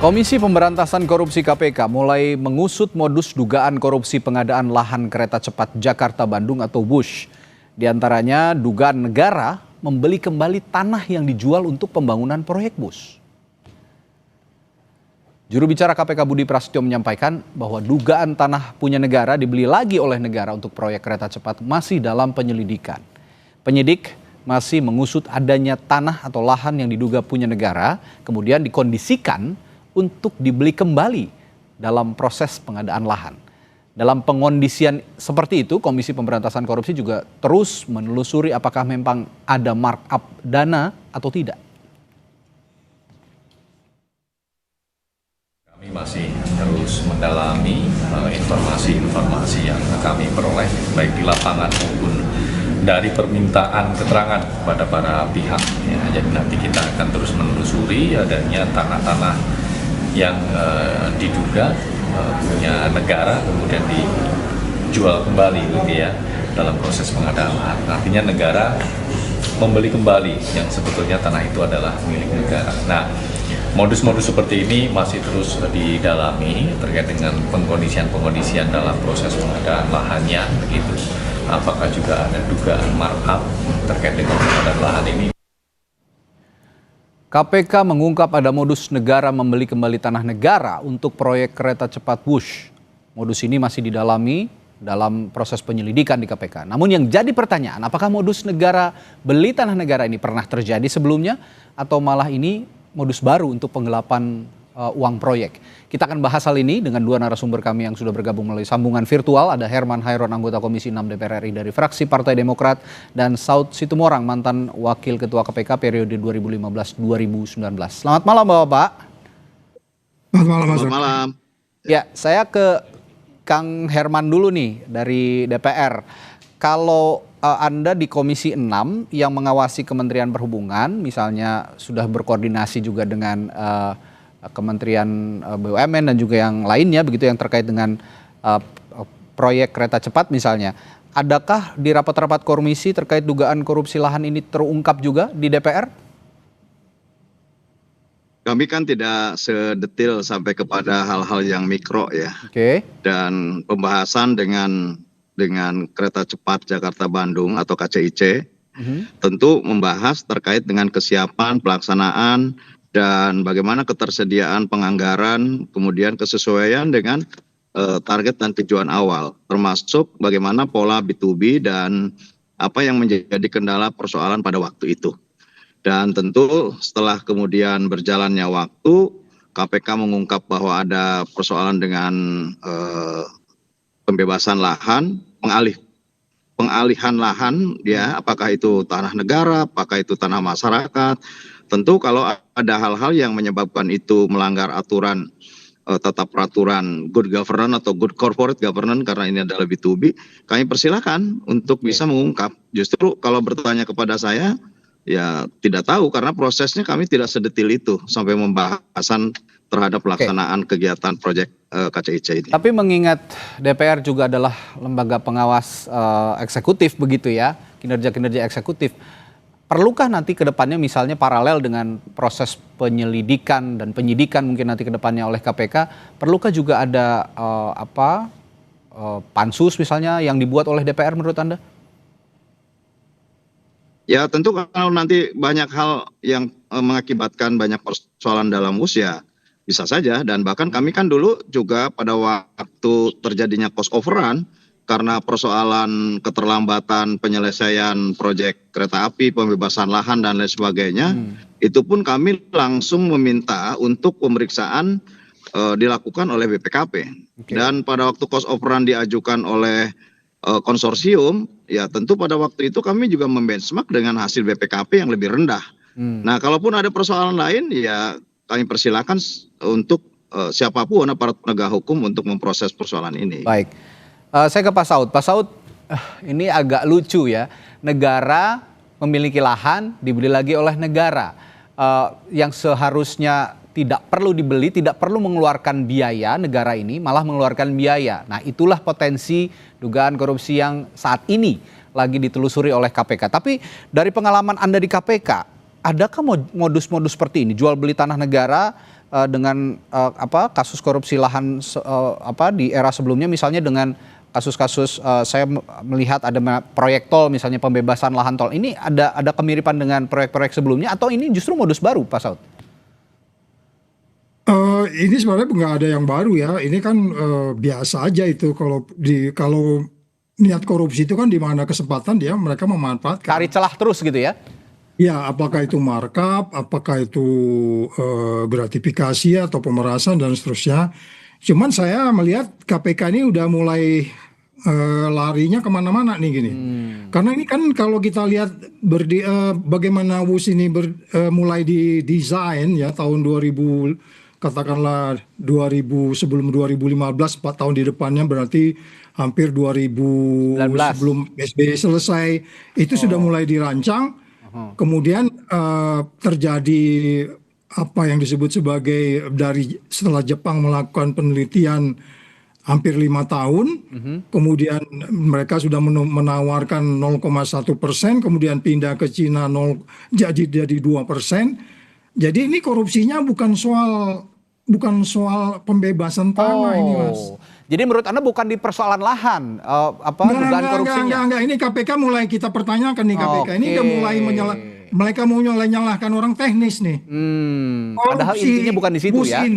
Komisi Pemberantasan Korupsi KPK mulai mengusut modus dugaan korupsi pengadaan lahan kereta cepat Jakarta-Bandung atau WUSH. Di antaranya dugaan negara membeli kembali tanah yang dijual untuk pembangunan proyek bus. Juru bicara KPK Budi Prasetyo menyampaikan bahwa dugaan tanah punya negara dibeli lagi oleh negara untuk proyek kereta cepat masih dalam penyelidikan. Penyidik masih mengusut adanya tanah atau lahan yang diduga punya negara, kemudian dikondisikan untuk dibeli kembali dalam proses pengadaan lahan. Dalam pengondisian seperti itu, Komisi Pemberantasan Korupsi juga terus menelusuri apakah memang ada markup dana atau tidak. Kami masih terus mendalami informasi-informasi yang kami peroleh, baik di lapangan maupun dari permintaan keterangan kepada para pihak. Ya, jadi nanti kita akan terus menelusuri adanya tanah-tanah yang diduga punya negara kemudian dijual kembali gitu ya dalam proses pengadaan lahan. Artinya negara membeli kembali yang sebetulnya tanah itu adalah milik negara. Nah, modus-modus seperti ini masih terus didalami terkait dengan pengkondisian dalam proses pengadaan lahannya begitu. Apakah juga ada dugaan markup terkait dengan pengadaan lahan ini? KPK mengungkap ada modus negara membeli kembali tanah negara untuk proyek kereta cepat WUSH. Modus ini masih didalami dalam proses penyelidikan di KPK. Namun yang jadi pertanyaan, apakah modus negara beli tanah negara ini pernah terjadi sebelumnya atau malah ini modus baru untuk penggelapan uang proyek? Kita akan bahas hal ini dengan dua narasumber kami yang sudah bergabung melalui sambungan virtual. Ada Herman Hairon, anggota Komisi 6 DPR RI dari fraksi Partai Demokrat, dan Saud Situmorang, mantan Wakil Ketua KPK periode 2015-2019. Selamat malam Bapak-Bapak. Selamat malam Mas. Selamat malam. Ya, saya ke Kang Herman dulu nih dari DPR. Kalau Anda di Komisi 6 yang mengawasi Kementerian Perhubungan, misalnya sudah berkoordinasi juga dengan Kementerian BUMN dan juga yang lainnya begitu yang terkait dengan proyek kereta cepat misalnya. Adakah di rapat-rapat komisi terkait dugaan korupsi lahan ini terungkap juga di DPR? Kami kan tidak sedetil sampai kepada hal-hal yang mikro ya. Oke. Dan pembahasan dengan kereta cepat Jakarta-Bandung atau KCIC tentu membahas terkait dengan kesiapan pelaksanaan dan bagaimana ketersediaan penganggaran, kemudian kesesuaian dengan target dan tujuan awal, termasuk bagaimana pola B2B dan apa yang menjadi kendala persoalan pada waktu itu. Dan tentu setelah kemudian berjalannya waktu, KPK mengungkap bahwa ada persoalan dengan pembebasan lahan, pengalihan lahan, ya, apakah itu tanah negara, apakah itu tanah masyarakat. Tentu kalau ada hal-hal yang menyebabkan itu melanggar aturan tata peraturan good governance atau good corporate governance karena ini adalah B2B, kami persilakan untuk bisa mengungkap. Justru kalau bertanya kepada saya, ya tidak tahu karena prosesnya kami tidak sedetil itu sampai pembahasan terhadap pelaksanaan kegiatan proyek KCIC ini. Tapi mengingat DPR juga adalah lembaga pengawas eksekutif begitu ya, kinerja-kinerja eksekutif. Perlukah nanti ke depannya misalnya paralel dengan proses penyelidikan dan penyidikan mungkin nanti ke depannya oleh KPK, perlukah juga ada pansus misalnya yang dibuat oleh DPR menurut Anda? Ya tentu kalau nanti banyak hal yang mengakibatkan banyak persoalan dalam WUSH ya bisa saja, dan bahkan kami kan dulu juga pada waktu terjadinya cost overrun karena persoalan keterlambatan penyelesaian proyek kereta api, pembebasan lahan dan lain sebagainya, itu pun kami langsung meminta untuk pemeriksaan dilakukan oleh BPKP. Dan pada waktu cost overrun diajukan oleh konsorsium, ya tentu pada waktu itu kami juga membenchmark dengan hasil BPKP yang lebih rendah. Nah, kalaupun ada persoalan lain, ya kami persilakan untuk siapapun aparat penegak hukum untuk memproses persoalan ini. Baik. Saya ke Pak Saud. Pak Saud, ini agak lucu ya. Negara memiliki lahan, dibeli lagi oleh negara. Yang seharusnya tidak perlu dibeli, tidak perlu mengeluarkan biaya, negara ini malah mengeluarkan biaya. Nah, itulah potensi dugaan korupsi yang saat ini lagi ditelusuri oleh KPK. Tapi dari pengalaman Anda di KPK, adakah modus-modus seperti ini? Jual beli tanah negara dengan kasus korupsi lahan di era sebelumnya, misalnya dengan kasus-kasus saya melihat ada proyek tol, misalnya pembebasan lahan tol. Ini ada kemiripan dengan proyek-proyek sebelumnya atau ini justru modus baru, Pak Saud? Ini sebenarnya nggak ada yang baru ya. Ini kan biasa aja itu kalau niat korupsi itu kan di mana kesempatan mereka memanfaatkan. Cari celah terus gitu ya? Ya, apakah itu markup, apakah itu gratifikasi atau pemerasan dan seterusnya. Cuman saya melihat KPK ini udah mulai larinya kemana-mana nih gini. Karena ini kan kalau kita lihat bagaimana WUS ini mulai didesain ya tahun 2000, katakanlah 2000 sebelum 2015, 4 tahun di depannya berarti hampir 2000 sebelum SBY selesai itu sudah mulai dirancang. Kemudian terjadi apa yang disebut sebagai setelah Jepang melakukan penelitian hampir 5 tahun, kemudian mereka sudah menawarkan 0,1%, kemudian pindah ke Cina jadi 2%. Jadi ini korupsinya bukan soal pembebasan tanah ini, Mas. Jadi menurut Anda bukan di persoalan lahan, dugaan korupsinya? Enggak. Ini KPK mulai kita pertanyakan nih KPK. Ini udah mulai mereka mau nyalahkan orang teknis nih. Padahal intinya bukan di situ ya.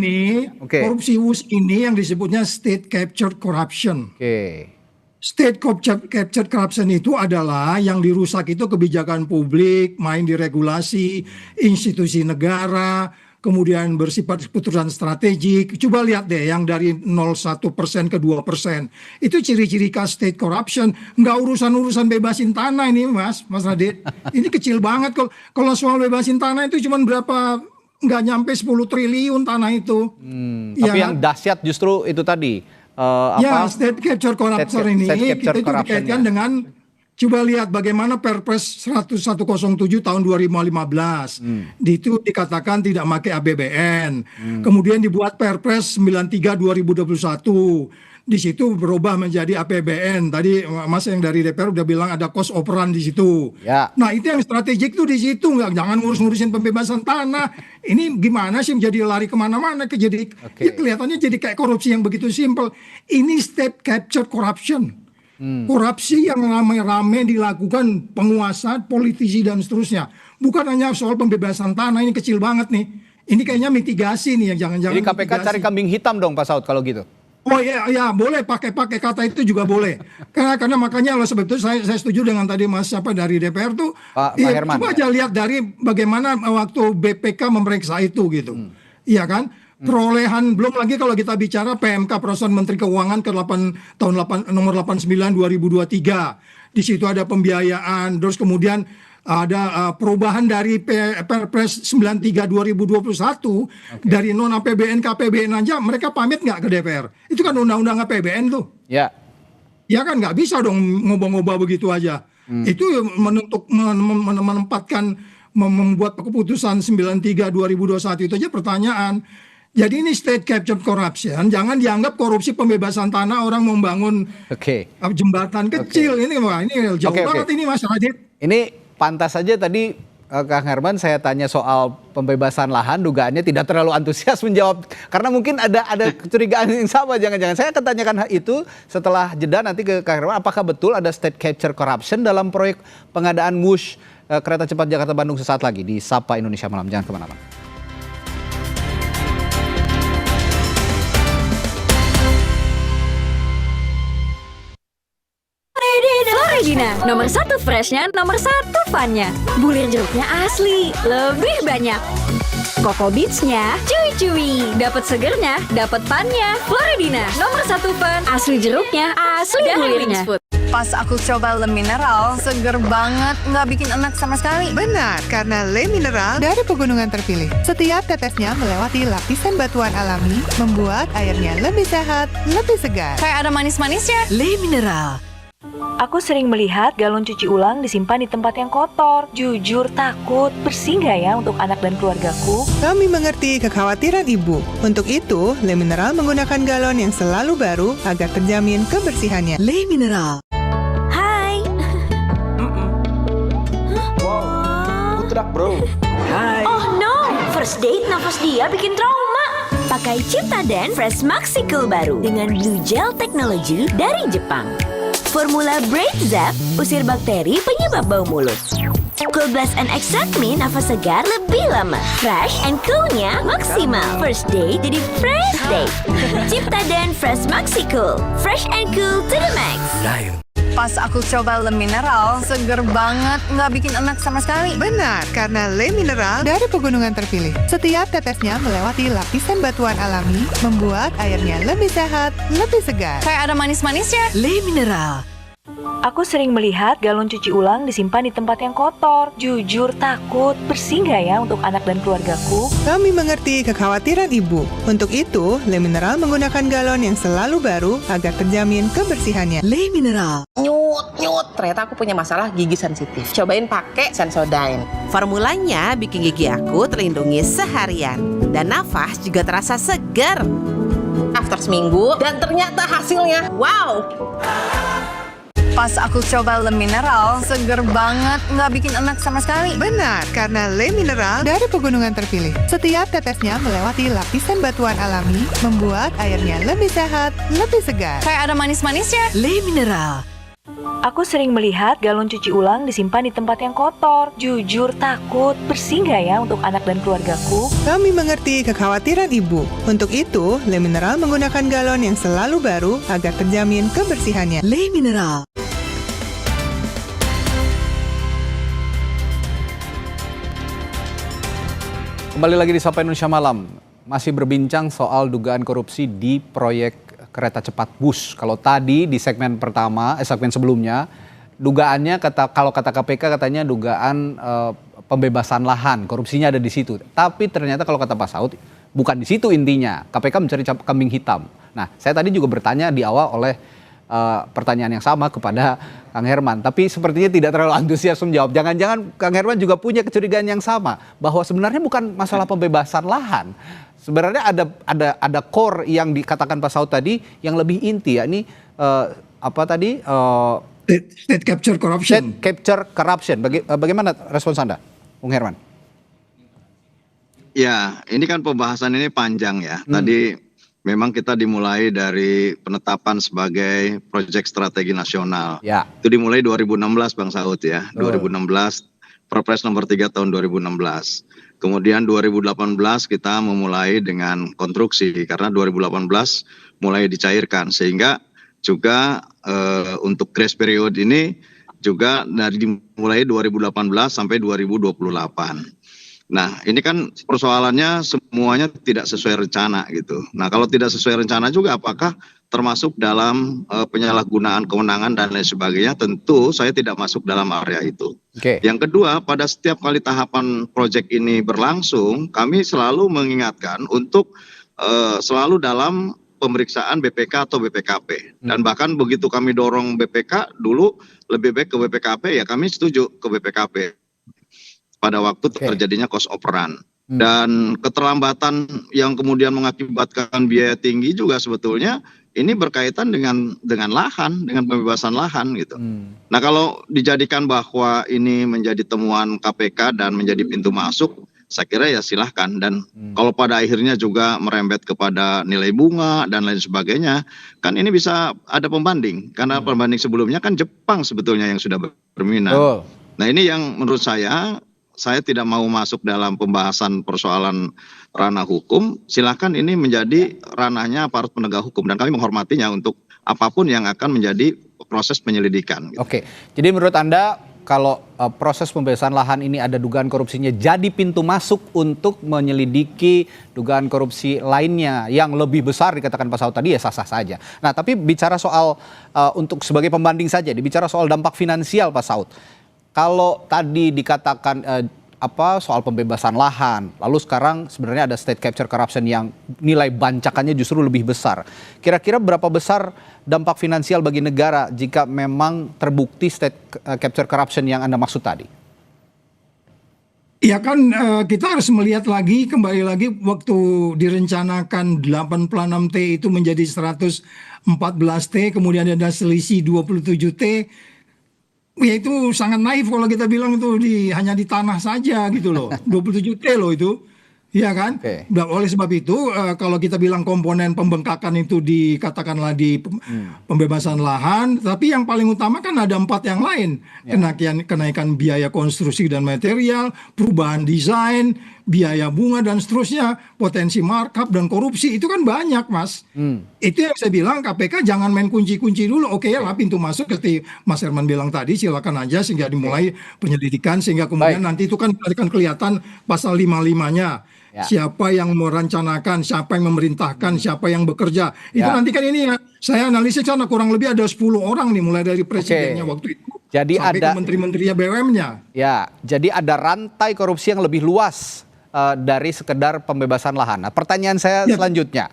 Korupsi WUS ini yang disebutnya state captured corruption. State captured corruption itu adalah yang dirusak itu kebijakan publik, main di regulasi, institusi negara, kemudian bersifat keputusan strategik. Coba lihat deh yang dari 0,1% ke 2%. Itu ciri-ciri khas state corruption. Nggak urusan bebasin tanah ini Mas Radit. Ini kecil banget. Kalau soal bebasin tanah itu cuma berapa, nggak nyampe 10 triliun tanah itu. Tapi yang dahsyat justru itu tadi. State capture corruption ini kita itu dikaitkan dengan, coba lihat bagaimana Perpres 107 tahun 2015. Itu dikatakan tidak pakai APBN. Kemudian dibuat Perpres 93 2021. Di situ berubah menjadi APBN. Tadi Mas yang dari DPR udah bilang ada cost of run di situ. Ya. Nah, itu yang strategik tuh di situ. Jangan ngurusin pembebasan tanah. Ini gimana sih menjadi lari kemana-mana? Ya kelihatannya jadi kayak korupsi yang begitu simpel. Ini state captured corruption. Korupsi yang ramai-ramai dilakukan penguasa, politisi dan seterusnya. Bukan hanya soal pembebasan tanah, ini kecil banget nih. Ini kayaknya mitigasi nih yang jangan-jangan. Jadi KPK mitigasi. Cari kambing hitam dong Pak Saud kalau gitu. Oh ya boleh pakai kata itu juga boleh. Karena makanya sebetulnya saya setuju dengan tadi Mas dari DPR tuh. Pak Herman. Coba aja lihat dari bagaimana waktu BPK memeriksa itu gitu. Iya kan? Perolehan, belum lagi kalau kita bicara PMK Peraturan Menteri Keuangan nomor 89 2023. Di situ ada pembiayaan, terus kemudian ada perubahan dari Perpres 93 2021 dari non APBN ke APBN aja mereka pamit nggak ke DPR? Itu kan undang-undang APBN tuh. Ya. Ya kan nggak bisa dong ngubah-ngubah begitu aja. Itu menempatkan membuat keputusan 93 2021 itu aja pertanyaan. Jadi ini state captured corruption, jangan dianggap korupsi pembebasan tanah orang membangun jembatan kecil. Ini jauh banget ini Mas Radit. Ini pantas saja tadi Kang Herman saya tanya soal pembebasan lahan, dugaannya tidak terlalu antusias menjawab karena mungkin ada kecurigaan yang sama. Jangan-jangan saya akan tanyakan itu setelah jeda nanti ke Kang Herman, apakah betul ada state capture corruption dalam proyek pengadaan WUS kereta cepat Jakarta Bandung sesaat lagi di Sapa Indonesia Malam. Jangan kemana-mana. Floridina, nomor 1 freshnya, nomor 1 funnya. Bulir jeruknya asli, lebih banyak. Coco Beats-nya cuy-cuy, dapat segernya, dapat funnya. Floridina, nomor 1 fun, asli jeruknya, asli bulirnya. Pas aku coba Le Mineral, seger banget, nggak bikin enak sama sekali. Benar, karena Le Mineral dari pegunungan terpilih. Setiap tetesnya melewati lapisan batuan alami, membuat airnya lebih sehat, lebih segar. Kayak ada manis-manisnya. Le Mineral. Aku sering melihat galon cuci ulang disimpan di tempat yang kotor. Jujur takut, bersih nggak ya untuk anak dan keluargaku? Kami mengerti kekhawatiran ibu. Untuk itu, Le Mineral menggunakan galon yang selalu baru agar terjamin kebersihannya. Le Mineral. Hai. Wow, food truck bro. Oh no, first date nafas dia bikin trauma. Pakai Ciptaden Fresh Maxi Cool baru dengan Blue Gel Technology dari Jepang. Formula Braid Zap usir bakteri penyebab bau mulut. Cool Blast and Extract Me nafas segar lebih lama. Fresh and cool-nya maksimal. First day jadi fresh day. Ciptaden Fresh Maxi Cool. Fresh and cool to the max. Pas aku coba Le Mineral, seger banget, nggak bikin enak sama sekali. Benar, karena Le Mineral dari pegunungan terpilih. Setiap tetesnya melewati lapisan batuan alami, membuat airnya lebih sehat, lebih segar. Kayak ada manis-manisnya. Le Mineral. Aku sering melihat galon cuci ulang disimpan di tempat yang kotor. Jujur takut, bersih nggak ya untuk anak dan keluargaku? Kami mengerti kekhawatiran ibu. Untuk itu, Le Mineral menggunakan galon yang selalu baru agar terjamin kebersihannya. Le Mineral. Nyut, ternyata aku punya masalah gigi sensitif. Cobain pakai Sensodyne. Formulanya bikin gigi aku terlindungi seharian. Dan nafas juga terasa segar. After seminggu, dan ternyata hasilnya, wow! Pas aku coba Le Mineral, seger banget, nggak bikin enak sama sekali. Benar, karena Le Mineral dari pegunungan terpilih. Setiap tetesnya melewati lapisan batuan alami, membuat airnya lebih sehat, lebih segar. Kayak ada manis-manisnya. Le Mineral. Aku sering melihat galon cuci ulang disimpan di tempat yang kotor. Jujur takut, bersih nggak ya untuk anak dan keluargaku? Kami mengerti kekhawatiran ibu. Untuk itu, Le Mineral menggunakan galon yang selalu baru agar terjamin kebersihannya. Le Mineral. Kembali lagi di Sapa Indonesia Malam, masih berbincang soal dugaan korupsi di proyek kereta cepat Wush. Kalau tadi di segmen pertama, segmen sebelumnya, dugaannya kalau kata KPK katanya dugaan pembebasan lahan, korupsinya ada di situ. Tapi ternyata kalau kata Pak Saud, bukan di situ intinya. KPK mencari kambing hitam. Nah, saya tadi juga bertanya di awal oleh pertanyaan yang sama kepada Kang Herman, tapi sepertinya tidak terlalu antusias menjawab. Jangan-jangan Kang Herman juga punya kecurigaan yang sama bahwa sebenarnya bukan masalah pembebasan lahan. Sebenarnya ada core yang dikatakan Pak Saud tadi yang lebih inti, yakni State capture corruption. State capture corruption. Bagaimana respons Anda, Bung Herman? Ya, ini kan pembahasan ini panjang ya. Tadi memang kita dimulai dari penetapan sebagai proyek strategi nasional. Ya. Itu dimulai 2016 Bang Saud ya. 2016 Perpres nomor 3 tahun 2016. Kemudian 2018 kita memulai dengan konstruksi karena 2018 mulai dicairkan sehingga juga untuk grace period ini juga dari dimulai 2018 sampai 2028. Nah, ini kan persoalannya semuanya tidak sesuai rencana gitu. Nah, kalau tidak sesuai rencana juga apakah termasuk dalam penyalahgunaan kewenangan dan lain sebagainya? Tentu saya tidak masuk dalam area itu. Okay. Yang kedua, pada setiap kali tahapan proyek ini berlangsung, kami selalu mengingatkan untuk selalu dalam pemeriksaan BPK atau BPKP. Dan bahkan begitu kami dorong BPK dulu lebih baik ke BPKP, ya kami setuju ke BPKP. Pada waktu terjadinya cost operan. Dan keterlambatan yang kemudian mengakibatkan biaya tinggi juga sebetulnya ini berkaitan dengan lahan, dengan pembebasan lahan gitu. Nah, kalau dijadikan bahwa ini menjadi temuan KPK dan menjadi pintu masuk, saya kira ya silahkan. Dan kalau pada akhirnya juga merembet kepada nilai bunga dan lain sebagainya, kan ini bisa ada pembanding. Karena pembanding sebelumnya kan Jepang sebetulnya yang sudah berminat. Nah, ini yang menurut saya tidak mau masuk dalam pembahasan persoalan ranah hukum. Silakan ini menjadi ranahnya aparat penegak hukum dan kami menghormatinya untuk apapun yang akan menjadi proses penyelidikan. Gitu. Oke, jadi menurut Anda kalau proses pembebasan lahan ini ada dugaan korupsinya jadi pintu masuk untuk menyelidiki dugaan korupsi lainnya yang lebih besar dikatakan Pak Saud tadi ya sah-sah saja. Nah, tapi bicara soal untuk sebagai pembanding saja, bicara soal dampak finansial Pak Saud. Kalau tadi dikatakan soal pembebasan lahan, lalu sekarang sebenarnya ada state capture corruption yang nilai bancakannya justru lebih besar. Kira-kira berapa besar dampak finansial bagi negara jika memang terbukti state capture corruption yang Anda maksud tadi? Ya kan kita harus melihat lagi, kembali lagi waktu direncanakan 86T itu menjadi 114T, kemudian ada selisih 27T. Ya itu sangat naif kalau kita bilang itu hanya di tanah saja gitu loh. 27T loh itu. Iya kan? Oke. Oleh sebab itu, kalau kita bilang komponen pembengkakan itu dikatakanlah di pembebasan lahan, tapi yang paling utama kan ada 4 yang lain. Kenaikan biaya konstruksi dan material, perubahan desain, biaya bunga dan seterusnya, potensi markup dan korupsi, itu kan banyak, Mas. Itu yang saya bilang KPK jangan main kunci-kunci dulu. Oke lah, pintu masuk seperti Mas Herman bilang tadi, silakan aja sehingga dimulai penyelidikan, sehingga kemudian nanti itu kan akan kelihatan pasal 55-nya. Siapa yang merencanakan, siapa yang memerintahkan, siapa yang bekerja. Itu nanti kan ini saya analisis karena kurang lebih ada 10 orang nih, mulai dari presidennya waktu itu Jadi sampai ada ke menteri-menterinya BUMN-nya. Ya, jadi ada rantai korupsi yang lebih luas dari sekedar pembebasan lahan. Nah, pertanyaan saya selanjutnya,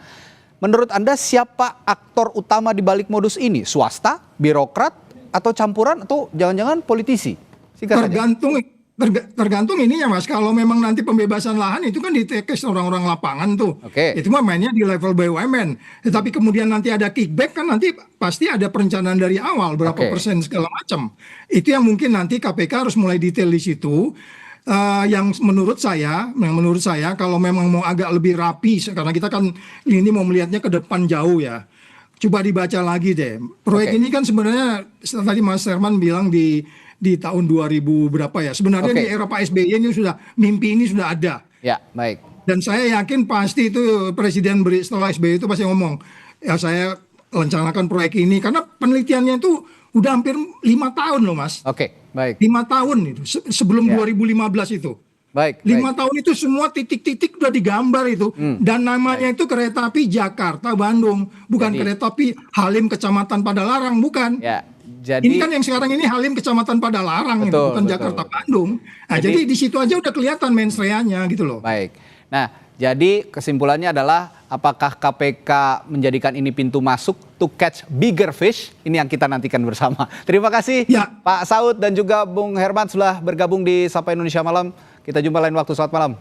menurut Anda siapa aktor utama di balik modus ini? Swasta, birokrat, atau campuran, atau jangan-jangan politisi? Singkat saja. Tergantung ininya, Mas. Kalau memang nanti pembebasan lahan itu kan ditekes orang-orang lapangan tuh. Itu mah mainnya di level BUMN. Tetapi kemudian nanti ada kickback kan, nanti pasti ada perencanaan dari awal berapa persen segala macam. Itu yang mungkin nanti KPK harus mulai detail di situ. Yang menurut saya kalau memang mau agak lebih rapi, karena kita kan ini mau melihatnya ke depan jauh ya. Coba dibaca lagi deh. Proyek ini kan sebenarnya tadi Mas Herman bilang di tahun 2000 berapa ya. Sebenarnya di era Pak SBY ini mimpi ini sudah ada. Ya, baik. Dan saya yakin pasti itu Presiden setelah SBY itu pasti ngomong, ya saya rencanakan proyek ini karena penelitiannya itu udah hampir 5 tahun loh, Mas. Baik. 5 tahun itu sebelum 2015 itu. Baik. 5 tahun itu semua titik-titik udah digambar itu. Dan namanya itu kereta api Jakarta Bandung, bukan kereta api Halim Kecamatan Padalarang, bukan. Ini kan yang sekarang ini Halim Kecamatan Padalarang, bukan Jakarta Bandung. Nah, jadi di situ aja udah kelihatan mensreanya gitu loh. Baik. Nah, jadi kesimpulannya adalah apakah KPK menjadikan ini pintu masuk to catch bigger fish? Ini yang kita nantikan bersama. Terima kasih Pak Saud dan juga Bung Herman sudah bergabung di Sapa Indonesia Malam. Kita jumpa lain waktu. Selamat malam.